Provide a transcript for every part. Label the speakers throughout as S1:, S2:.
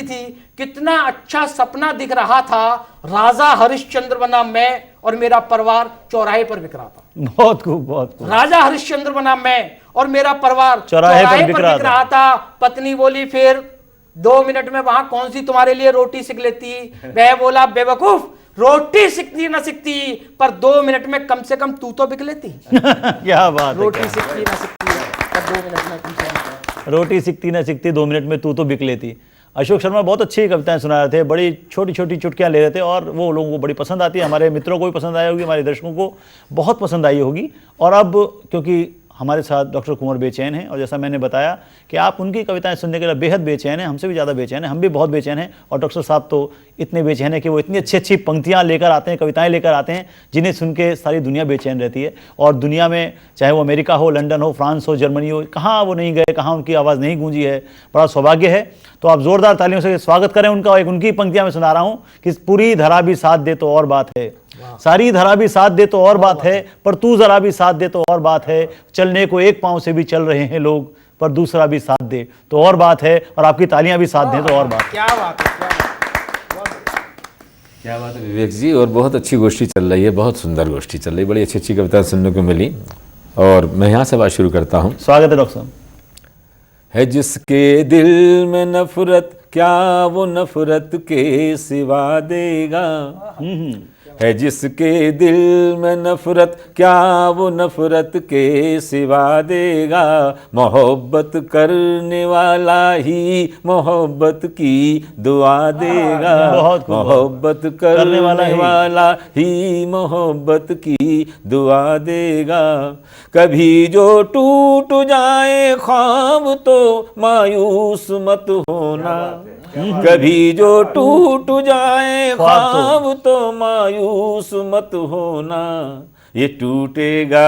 S1: ली थी, कितना अच्छा सपना दिख रहा था। राजा हरिश्चंद्र बना मैं और मेरा परिवार चौराहे पर बिक रहा था।
S2: बहुत खूब, बहुत खूब।
S1: राजा हरिश्चंद्र बना मैं और मेरा परिवार
S2: चौराहे पर बिक रहा
S1: था। पत्नी बोली फिर 2 मिनट में वहां कौन सी तुम्हारे लिए रोटी सीख लेती। वह बोला बेवकूफ, रोटी सीखती ना सीखती पर 2 मिनट में कम से कम तू तो बिक लेती।
S2: क्या बात है,
S1: रोटी सीखती ना सीखती पर 2 मिनट में कम से कम,
S2: रोटी सीखती ना सीखती 2 मिनट में तू तो बिक लेती। अशोक शर्मा बहुत अच्छी कविताएं सुना रहे थे, बड़ी छोटी छोटी चुटकियां ले रहे थे और वो लोगों को बड़ी पसंद आती है। हमारे मित्रों को भी पसंद आई होगी, हमारे दर्शकों को बहुत पसंद आई होगी। और अब क्योंकि हमारे साथ डॉक्टर कुंवर बेचैन हैं और जैसा मैंने बताया कि आप उनकी कविताएं सुनने के लिए बेहद बेचैन हैं, हमसे भी ज़्यादा बेचैन हैं, हम भी बहुत बेचैन हैं। और डॉक्टर साहब तो इतने बेचैन हैं कि वो इतनी अच्छी अच्छी पंक्तियां लेकर आते हैं, कविताएं लेकर आते हैं, जिन्हें सुन के सारी दुनिया बेचैन रहती है। और दुनिया में चाहे वो अमेरिका हो, लंदन हो, फ्रांस हो, जर्मनी हो, कहाँ वो नहीं गए, कहाँ उनकी आवाज़ नहीं गूंजी है, बड़ा सौभाग्य है। तो आप ज़ोरदार तालियों से स्वागत करें उनका। एक उनकी पंक्तियाँ मैं सुना रहा हूँ कि पूरी धरा भी साथ दे तो और बात है, सारी धरा भी साथ दे तो और बात है, पर तू जरा भी साथ दे तो और बात है। चलने को एक पांव से भी चल रहे हैं लोग, पर दूसरा भी साथ दे तो और बात है। और आपकी तालियां भी साथ दें तो और बात।
S1: क्या बात है,
S3: क्या बात है विवेक जी। और बहुत अच्छी गोष्ठी चल रही है, बहुत सुंदर गोष्ठी चल रही है, बड़ी अच्छी अच्छी कविता सुनने को मिली। और मैं यहाँ से बात शुरू करता हूँ।
S2: स्वागत है डॉक्टर साहब।
S3: है जिसके दिल में नफरत, क्या वो नफरत के सिवा देगा। है जिसके दिल में नफरत, क्या वो नफरत के सिवा देगा। मोहब्बत करने वाला ही मोहब्बत की दुआ देगा। मोहब्बत करने वाला ही मोहब्बत की दुआ देगा। कभी जो टूट जाए ख्वाब तो मायूस मत होना। कभी जो टूट जाए ख्वाब तो मायूस मत होना। ये टूटेगा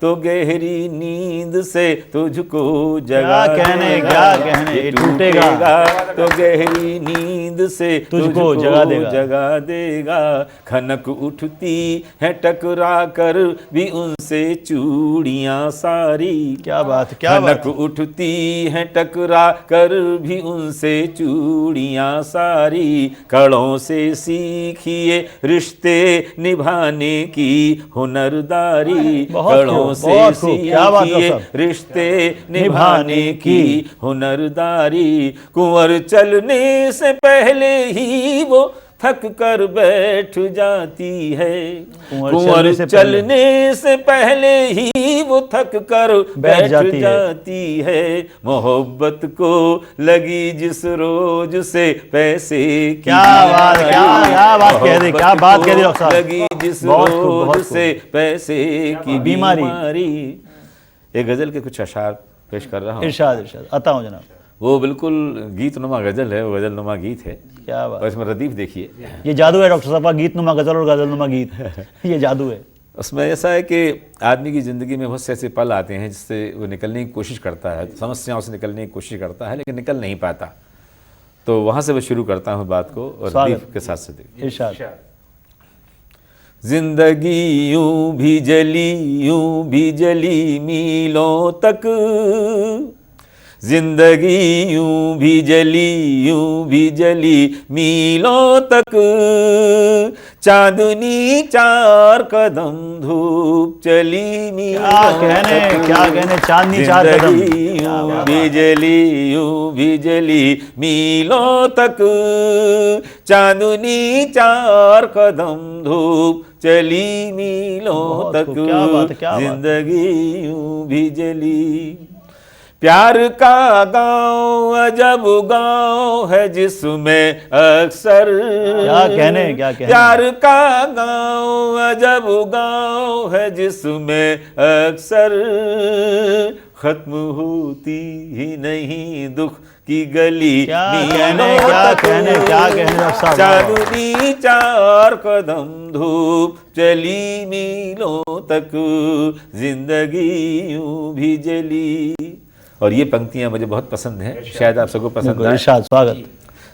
S3: तो गहरी नींद से तुझको जगा देगा।
S2: क्या कहने,
S3: ये टूटेगा तो गहरी नींद से तुझको जगा देगा। खनक उठती है टकरा कर भी उनसे चूड़ियां सारी।
S2: क्या बात, क्या
S3: खनक उठती है टकरा कर भी उनसे चूड़ियां सारी। कड़ों से सीखिए रिश्ते निभाने की हुनरदारी। कड़ों से सीखिए रिश्ते निभाने की हुनरदारी। कुंवर चलने से पहले ही वो थक कर बैठ जाती है। कुंवर चलने से पहले ही वो थक कर बैठ जाती है। मोहब्बत को लगी जिस रोज से पैसे की,
S2: क्या बात कह दी, क्या बात कह दी डॉक्टर साहब।
S3: लगी जिस रोज से पैसे की बीमारी। एक गजल के कुछ अशार पेश कर रहा हूँ।
S2: इरशाद आता हूँ जनाब।
S3: वो बिल्कुल गीत नुमा गजल है, वो गजल नुमा गीत है।
S2: क्या बात।
S3: और इसमें रदीफ देखिए,
S2: ये जादू है डॉक्टर साहब, गीत नुमा गजल और गजल नुमा गीत ये जादू है।
S3: उसमें ऐसा है कि आदमी की ज़िंदगी में बहुत से ऐसे पल आते हैं जिससे वो निकलने की कोशिश करता है, समस्याओं से निकलने की कोशिश करता है, लेकिन निकल नहीं पाता। तो वहाँ से मैं शुरू करता हूँ बात को और रदीफ के साथ से देखिए।
S2: इरशाद।
S3: जिंदगी यूं भी जली मीलों तक। जिंदगी यूं भी जली मीलों तक। चांदनी 4 कदम धूप चली मीलों तक।
S2: क्या कहने चांदनी 4 कदम।
S3: यूं भी जली मीलों तक। चांदनी 4 कदम धूप चली मीलों तक। जिंदगी यूं भी जली। प्यार का गाँव अजब गाँव है जिसमें अक्सर।
S2: क्या कहने।
S3: प्यार का गाँव अजब गाँव है जिसमें अक्सर खत्म होती ही नहीं दुख की गली।
S2: क्या कहने
S3: चांदनी 4 कदम धूप चली मीलों तक। जिंदगी यूं भी जली। और ये पंक्तियां मुझे बहुत पसंद हैं, शायद आप सबको पसंद आए।
S2: स्वागत।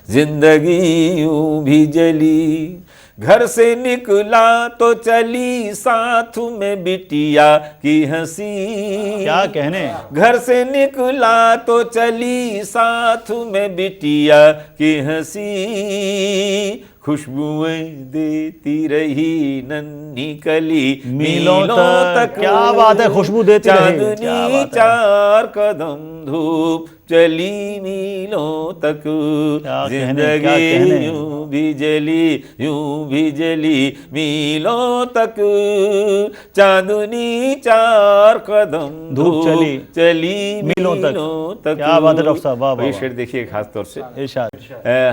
S3: जिंदगी यूं भी जली। घर से निकला तो चली साथ में बिटिया की हंसी।
S2: क्या कहने।
S3: घर से निकला तो चली साथ में बिटिया की हंसी। खुशबुएं देती रही नन्ही कली
S2: मीलों तक। क्या बात है, खुशबू देती रही। क्या
S3: चांदनी
S2: बात है।
S3: चार कदम धूप चली मीलों तक।
S2: क्या कहने, क्या
S3: जिंदगी
S2: कहने।
S3: यूं भी जली यूं भी जली मीलों तक। चांदनी चार कदम
S2: धूप चली
S3: चली
S2: मीलों तक। क्या बात है डॉक्टर साहब, वाह, वाह,
S3: ये
S2: वाह।
S3: शेर देखिए खास तौर से।
S2: इरशाद।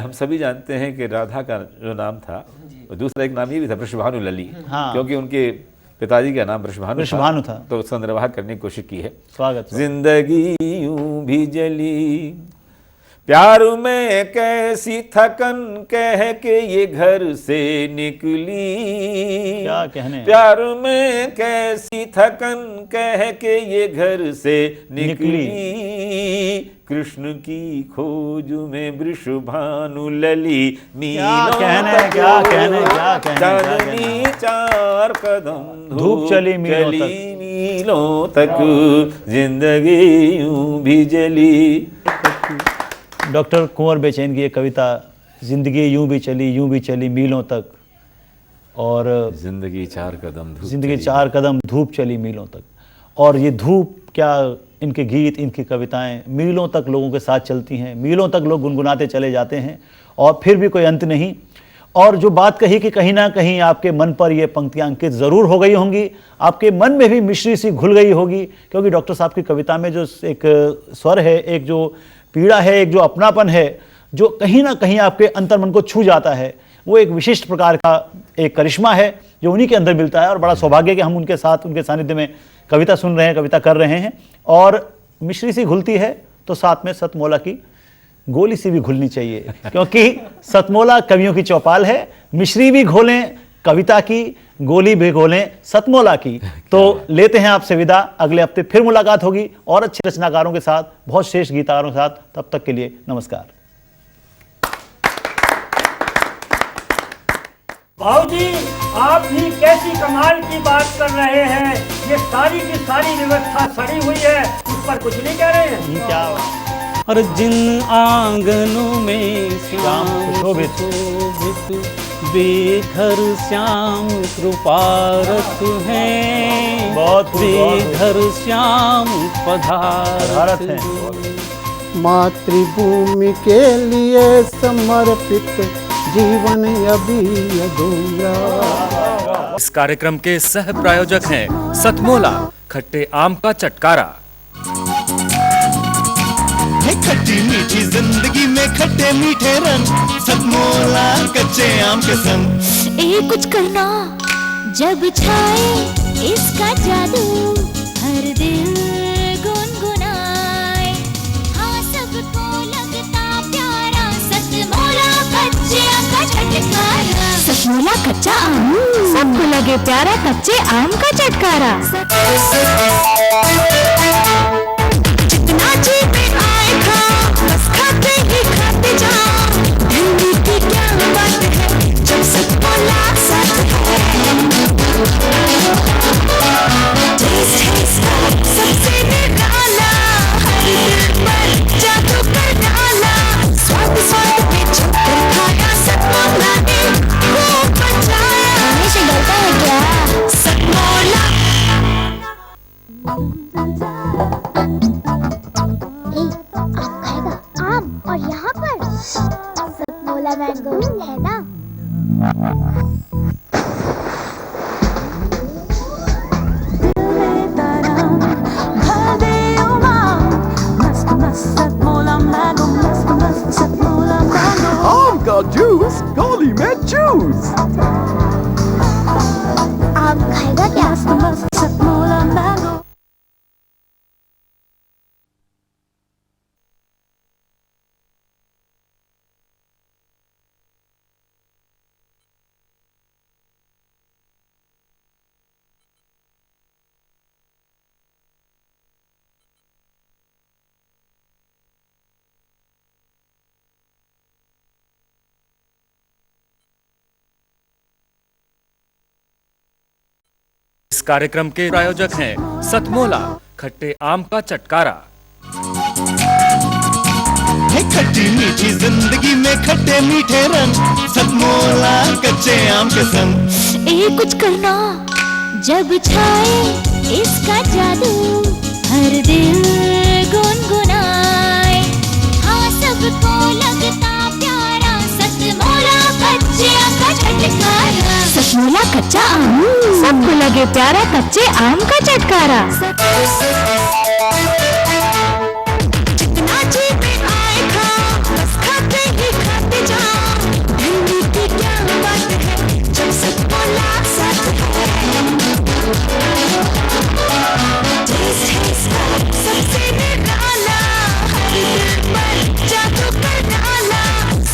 S3: हम सभी जानते हैं कि राधा का जो नाम था, दूसरा एक नाम ये भी था वृषभानु लली।
S2: हाँ।
S3: क्योंकि उनके पिताजी का नाम
S2: वृषभानु था।
S3: तो उसका निर्वाह करने की कोशिश की है।
S2: स्वागत।
S3: जिंदगी यूं भी जली, प्यार में कैसी थकन कह के ये घर से निकली।
S2: क्या कहने।
S3: प्यार में कैसी थकन कह के ये घर से निकली। कृष्ण की खोज में वृषभानु लली मीलों तक।
S2: क्या कहने, क्या कहने।
S3: चांदनी चार कदम
S2: धूप चली मीलों तक।
S3: मीलों तक। जिंदगी यूं भी जली।
S2: डॉक्टर कुंवर बेचैन की ये कविता, जिंदगी यूं भी चली मीलों तक, और
S3: जिंदगी चार कदम धूप
S2: जिंदगी
S3: चली।
S2: चार कदम धूप चली मीलों तक। और ये धूप क्या, इनके गीत, इनकी कविताएं मीलों तक लोगों के साथ चलती हैं, मीलों तक लोग गुनगुनाते चले जाते हैं और फिर भी कोई अंत नहीं। और जो बात कही कि कहीं ना कहीं आपके मन पर ये पंक्तियां अंकित ज़रूर हो गई होंगी, आपके मन में भी मिश्री सी घुल गई होगी, क्योंकि डॉक्टर साहब की कविता में जो एक स्वर है, एक जो पीड़ा है, एक जो अपनापन है, जो कहीं ना कहीं आपके अंतर्मन को छू जाता है, वो एक विशिष्ट प्रकार का एक करिश्मा है जो उन्हीं के अंदर मिलता है। और बड़ा सौभाग्य कि हम उनके साथ, उनके सानिध्य में कविता सुन रहे हैं, कविता कर रहे हैं। और मिश्री सी घुलती है तो साथ में सतमोला की गोली सी भी घुलनी चाहिए, क्योंकि सतमोला कवियों की चौपाल है। मिश्री भी घोलें कविता की, गोली भी घोलें सतमोला की। तो लेते हैं आपसे विदा, अगले हफ्ते फिर मुलाकात होगी और अच्छे रचनाकारों के साथ, बहुत श्रेष्ठ गीतकारों के साथ। तब तक के लिए नमस्कार।
S4: भाऊजी, आप भी कैसी कमाल की बात कर रहे हैं। ये सारी की सारी व्यवस्था सड़ी हुई है, उस पर कुछ नहीं कह रहे हैं।
S2: क्या
S5: और जिन आंगनों में
S2: श्याम सुशोभित
S5: बेघर श्याम कृपारत हैं,
S2: बहुत
S5: बेघर श्याम
S2: भारत
S5: पधारत
S2: है।
S6: मातृभूमि के लिए समर्पित जीवन अभी अधूरा।
S7: इस कार्यक्रम के सह प्रायोजक हैं सतमोला, खट्टे आम का चटकारा।
S8: खट्टी मीठी जिंदगी में खट्टे मीठे रंग, सतमोला कच्चे आम के संग।
S9: कुछ करना जब छाए इसका जादू, हर दिल गुनगुनाए। हाँ, सबको लगता प्यारा सतमोला कच्चे आम का चटकारा। सतमोला कच्चा आम, सबको लगे प्यारा कच्चे आम का चटकारा। जितना जी पे आए खा, बस खाते ही खाते जाओ। दिल्ली की क्या बात है जब सतमोला साथ है। टेस्ट है इसका सबसे निराला, हर दिल पर जादू कर डाला। स्वाद स्वाद पे छुपकर खाया सतमोला ने खूब बचाया। हमेशा डरता है क्या सतमोला। आम खाएगा आम, और यहाँ पर सतमोला मैंगो है ना।
S8: आम का जूस गोली में जूस।
S9: आम खाएगा क्या सतमोला मैंगो।
S7: कार्यक्रम के प्रायोजक हैं सतमोला, खट्टे आम का चटकारा।
S8: है खट्टी मीठी जिंदगी में खट्टे मीठे रंग, सतमोला कच्चे आम के संग।
S9: कुछ करना जब छाए इसका जादू, हर दिल गुनगुनाए। हाँ सबको लगता प्यारा, सतमोला कच्चे आम का चटकारा। सतमोला कच्चा आम, सबको लगे प्यारा कच्चे आम का चटकारा। जितना जी में आए खाओ, बस खाते ही खाते जाओ। ठंडी की क्या बात है जब सतमोला साथ है। टेस्ट है इसका सबसे निराला, हर दिल पर जादू कर डाला।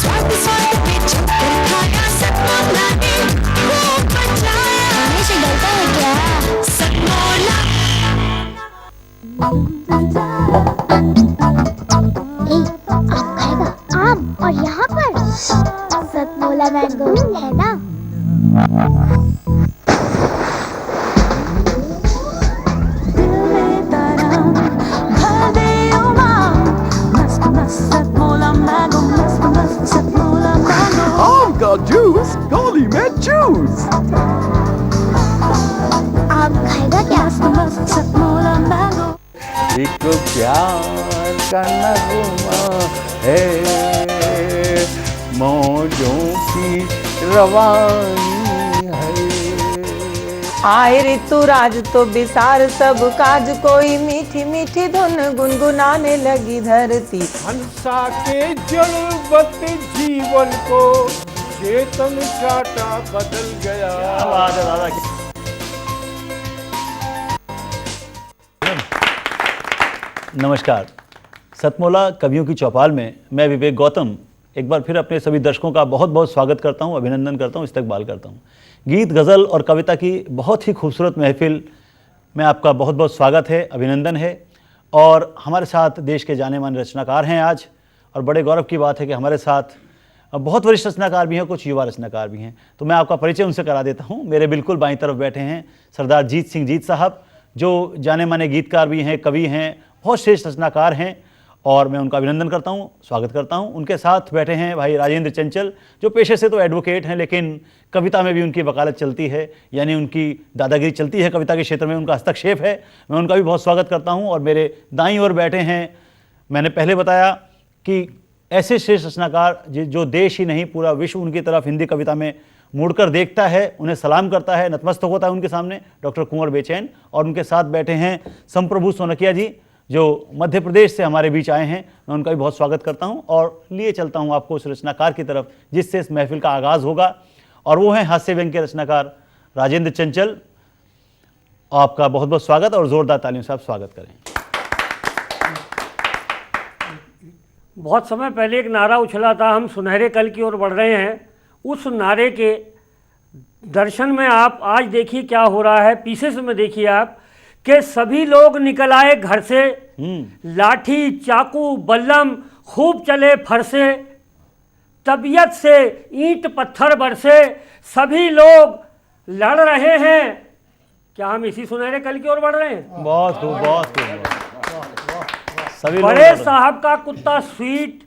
S9: स्वाद स्वाद पे छुपकर खाया सतमोला ने खूब मचाया। खाने से डरता है क्या? सतमोला आम खाएगा? आम और यहाँ पर सतमोला मैंगो है ना?
S6: आम का जूस गोली में जूस।
S9: आम खाएगा क्या? सतमोला मैंगो।
S6: एक प्यार का नगमा है, मौजों की रवानी है।
S10: आए ऋतुराज तो बिसार सब काज, कोई मीठी मीठी धुन गुनगुनाने लगी धरती।
S6: हंसा के जड़वत जीवन को चेतन चाटा बदल गया।
S2: आवाज है दादा की। नमस्कार, सतमोला कवियों की चौपाल में मैं विवेक गौतम एक बार फिर अपने सभी दर्शकों का बहुत बहुत स्वागत करता हूं, अभिनंदन करता हूं, इस्तकबाल करता हूं। गीत, गज़ल और कविता की बहुत ही खूबसूरत महफिल में आपका बहुत बहुत स्वागत है, अभिनंदन है। और हमारे साथ देश के जाने माने रचनाकार हैं आज, और बड़े गौरव की बात है कि हमारे साथ बहुत वरिष्ठ रचनाकार भी हैं, कुछ युवा रचनाकार भी हैं। तो मैं आपका परिचय उनसे करा देता हूँ। मेरे बिल्कुल बाईं तरफ बैठे हैं सरदार जीत सिंह जीत साहब, जो जाने माने गीतकार भी हैं, कवि हैं, बहुत श्रेष्ठ रचनाकार हैं, और मैं उनका अभिनंदन करता हूं, स्वागत करता हूं। उनके साथ बैठे हैं भाई राजेंद्र चंचल, जो पेशे से तो एडवोकेट हैं, लेकिन कविता में भी उनकी वकालत चलती है, यानी उनकी दादागिरी चलती है कविता के क्षेत्र में, उनका हस्तक्षेप है। मैं उनका भी बहुत स्वागत करता हूं। और मेरे दाईं ओर बैठे हैं, मैंने पहले बताया कि ऐसे श्रेष्ठ रचनाकार जो देश ही नहीं पूरा विश्व उनकी तरफ हिंदी कविता में मुड़कर देखता है, उन्हें सलाम करता है, नतमस्तक होता है उनके सामने, डॉक्टर कुंवर बेचैन। और उनके साथ बैठे हैं संप्रभु सोनकिया जी, जो मध्य प्रदेश से हमारे बीच आए हैं। मैं उनका भी बहुत स्वागत करता हूं और लिए चलता हूं आपको उस रचनाकार की तरफ जिससे इस महफिल का आगाज़ होगा, और वो हैं हास्य व्यंग्य के रचनाकार राजेंद्र चंचल। आपका बहुत बहुत स्वागत, और ज़ोरदार तालियों से आप स्वागत करें।
S4: बहुत समय पहले एक नारा उछला था, हम सुनहरे कल की ओर बढ़ रहे हैं। उस नारे के दर्शन में आप आज देखिए क्या हो रहा है। पीछे से में देखिए आप कि सभी लोग निकल आए घर से, लाठी चाकू बल्लम खूब चले फरसे, तबीयत से ईंट पत्थर बरसे, सभी लोग लड़ रहे हैं। क्या हम इसी सुनहरे कल की ओर बढ़ रहे हैं?
S2: बहुत खूब, बहुत खूब। सभी
S4: बड़े साहब का कुत्ता स्वीट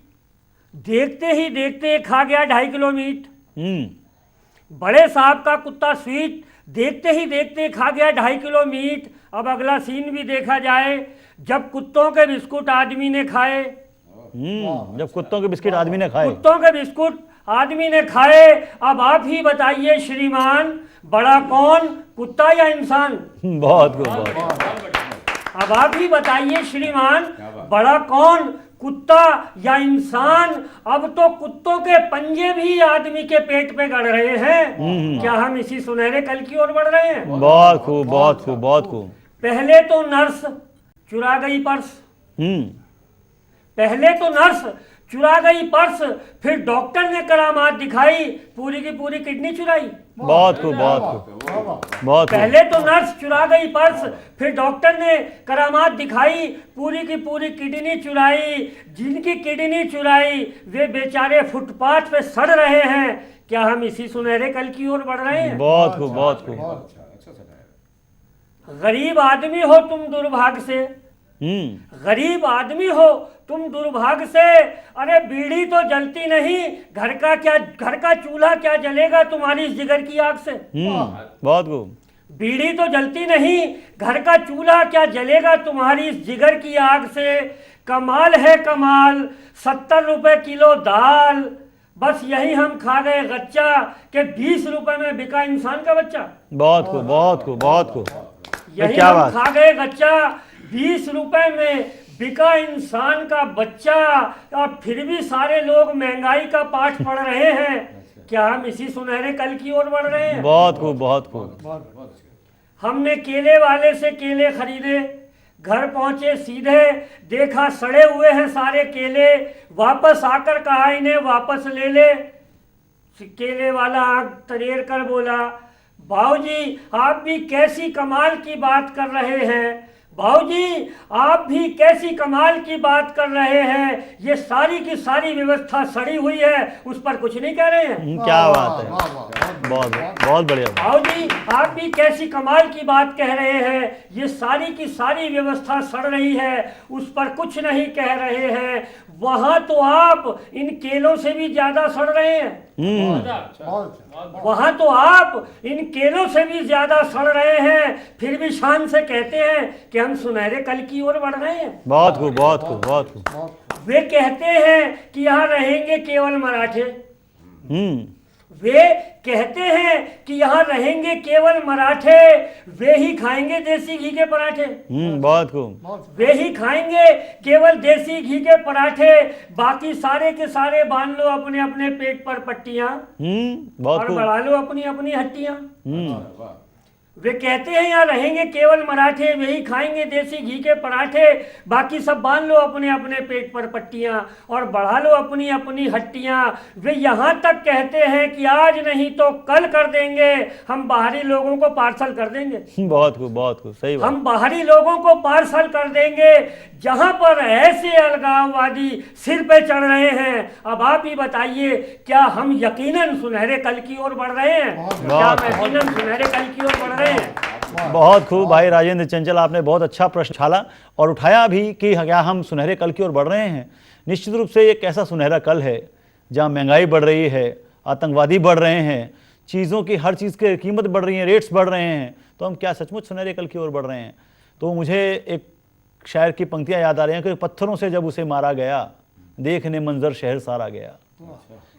S4: देखते ही देखते खा गया 2.5 किलो मीट। बड़े साहब का कुत्ता स्वीट देखते ही देखते खा गया 2.5 किलो मीट। अब अगला सीन भी देखा जाए, जब कुत्तों के बिस्कुट आदमी ने खाए।
S2: जब कुत्तों के बिस्किट आदमी ने खाए,
S4: कुत्तों के बिस्कुट आदमी ने खाए। अब आप ही बताइए श्रीमान, बड़ा कौन, कुत्ता या इंसान?
S2: बहुत खूब।
S4: अब आप ही बताइए श्रीमान, बड़ा कौन, कुत्ता या इंसान? अब तो कुत्तों के पंजे भी आदमी के पेट पे गड़ रहे हैं। क्या हम इसी सुनहरे कल की ओर बढ़ रहे हैं?
S2: बहुत खूब, बहुत खूब, बहुत खूब।
S4: पहले तो नर्स चुरा गई पर्स, पहले तो नर्स चुरा गई पर्स, फिर डॉक्टर ने करामात दिखाई, पूरी की पूरी किडनी चुराई।
S2: बहुत खूब, बहुत खूब, बहुत।
S4: पहले तो नर्स चुरा गई पर्स, फिर डॉक्टर ने करामात दिखाई, पूरी की पूरी किडनी चुराई। जिनकी किडनी चुराई वे बेचारे फुटपाथ पे सड़ रहे हैं। क्या हम इसी सुनहरे कल की ओर बढ़ रहे हैं?
S2: बहुत खूब, बहुत खूब।
S4: गरीब आदमी हो तुम दुर्भाग्य से, गरीब आदमी हो तुम दुर्भाग्य से। अरे बीड़ी तो जलती नहीं, घर का चूल्हा क्या जलेगा तुम्हारी इस जिगर की आग से।
S2: बहुत खूब।
S4: बीड़ी तो जलती नहीं, घर का चूल्हा क्या जलेगा तुम्हारी इस जिगर की आग से। कमाल है कमाल, 70 रुपए किलो दाल, बस यही हम खा गए गच्चा के 20 रुपए में बिका इंसान का बच्चा।
S2: बहुत खूब, बहुत खूब, बहुत खूब।
S4: यही
S2: क्या
S4: हम
S2: बात।
S4: खा गए गच्चा, 20 रुपए में बिका इंसान का बच्चा, और फिर भी सारे लोग महंगाई का पाठ पढ़ रहे हैं। क्या हम इसी सुनहरे कल की ओर बढ़ रहे हैं?
S2: बहुत खूब, बहुत खूब।
S4: हमने केले वाले से केले खरीदे, घर पहुंचे सीधे देखा सड़े हुए हैं सारे केले, वापस आकर कहा इन्हें वापस ले ले। केले वाला आग तरेर कर बोला, भाऊजी आप भी कैसी कमाल की बात कर रहे हैं, भाऊजी आप भी कैसी कमाल की बात कर रहे हैं, ये सारी की सारी व्यवस्था सड़ी हुई है, उस पर कुछ नहीं कह रहे हैं।
S2: क्या बात है, बहुत बहुत बढ़िया।
S4: भाऊजी आप भी कैसी कमाल की बात कह रहे हैं, ये सारी की सारी व्यवस्था सड़ रही है, उस पर कुछ नहीं कह रहे हैं। वहां तो आप इन केलों से भी ज्यादा सड़ रहे हैं, वहां तो आप इन केलों से भी ज्यादा सड़ रहे हैं, फिर भी शान से कहते हैं कि हम सुनहरे कल की ओर बढ़ रहे हैं।
S2: बहुत खूब, बहुत खूब, बहुत खूब।
S4: वे कहते हैं कि यहाँ रहेंगे केवल मराठे, वे कहते हैं कि यहाँ रहेंगे केवल मराठे, वे ही खाएंगे देसी घी के पराठे।
S2: बहुत खूब।
S4: वे ही खाएंगे केवल देसी घी के पराठे, बाकी सारे के सारे बांध लो अपने अपने पेट पर पट्टियां
S2: बहुत
S4: और
S2: खूब।
S4: बढ़ा लो अपनी अपनी हट्टियां। वे कहते हैं यहाँ रहेंगे केवल मराठे, वे ही खाएंगे देसी घी के पराठे, बाकी सब बांध लो अपने अपने पेट पर पट्टियां और बढ़ा लो अपनी अपनी हट्टियां। वे यहाँ तक कहते हैं कि आज नहीं तो कल कर देंगे, हम बाहरी लोगों को पार्सल कर देंगे।
S2: बहुत खूब, बहुत खूब, सही बात।
S4: हम बाहरी लोगों को पार्सल कर देंगे, जहां पर ऐसे अलगाववादी सिर पे चढ़ रहे हैं। अब आप ही बताइए, क्या हम यकीनन सुनहरे कल की ओर बढ़ रहे हैं? क्या हम यकीनन सुनहरे कल की ओर बढ़ रहे हैं?
S2: बहुत खूब भाई राजेंद्र चंचल, आपने बहुत अच्छा प्रश्न छाला और उठाया भी कि क्या हम सुनहरे कल की ओर बढ़ रहे हैं। निश्चित रूप से एक ऐसा सुनहरा कल है जहां महंगाई बढ़ रही है, आतंकवादी बढ़ रहे हैं, चीज़ों की हर चीज़ की कीमत बढ़ रही है, रेट्स बढ़ रहे हैं, तो हम क्या सचमुच सुनहरे कल की ओर बढ़ रहे हैं? तो मुझे एक शायर की पंक्तियां याद आ रही हैं कि पत्थरों से जब उसे मारा गया, देखने मंजर शहर सारा गया।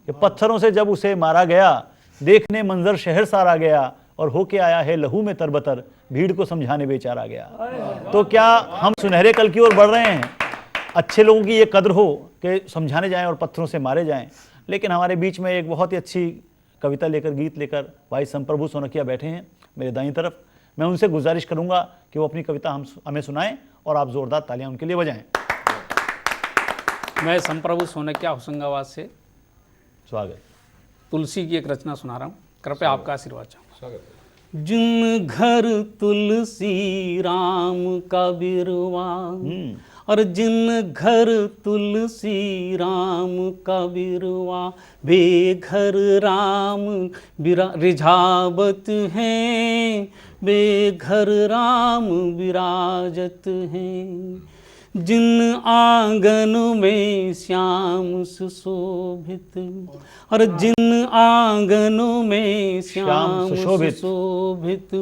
S2: कि पत्थरों से जब उसे मारा गया, देखने मंजर शहर सारा गया, और होके आया है लहू में तरबतर, भीड़ को समझाने बेचारा गया। तो क्या हम सुनहरे कल की ओर बढ़ रहे हैं? अच्छे लोगों की ये कद्र हो कि समझाने जाएं और पत्थरों से मारे जाएं। लेकिन हमारे बीच में एक बहुत ही अच्छी कविता लेकर, गीत लेकर भाई संप्रभु सोनकिया बैठे हैं मेरे दाईं तरफ। मैं उनसे गुजारिश करूंगा कि वो अपनी कविता हमें सुनाएं और आप जोरदार तालियां उनके लिए बजाएं।
S5: मैं संप्रभु सोनकिया होशंगाबाद से
S2: स्वागत।
S5: तुलसी की एक रचना सुना रहा हूँ, कृपया आपका आशीर्वाद चाहूँगा। जिन घर तुलसी राम का बिरवा, और जिन घर तुलसी राम का बिरवा, बेघर राम रिझावत हैं, बेघर राम विराजत हैं। जिन आंगन में श्याम सुशोभित, और जिन आंगन में श्याम सुशोभित,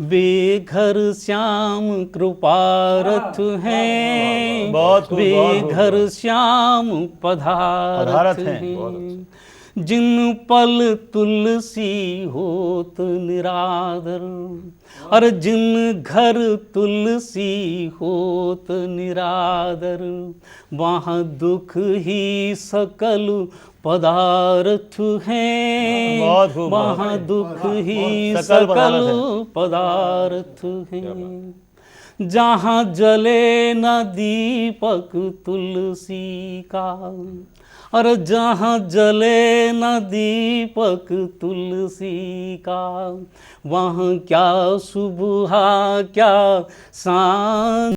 S5: बेघर श्याम कृपारथ हैं, बेघर श्याम पधारत हैं। जिन पल तुलसी होत निरादर, और जिन घर तुलसी होत निरादर, वहाँ दुख ही सकल पदार्थ हैं, वहाँ दुख ही सकल पदार्थ हैं। जहाँ जले न दीपक तुलसी का, और जहाँ जले न दीपक तुलसी का, वहाँ क्या सुबह क्या सांझ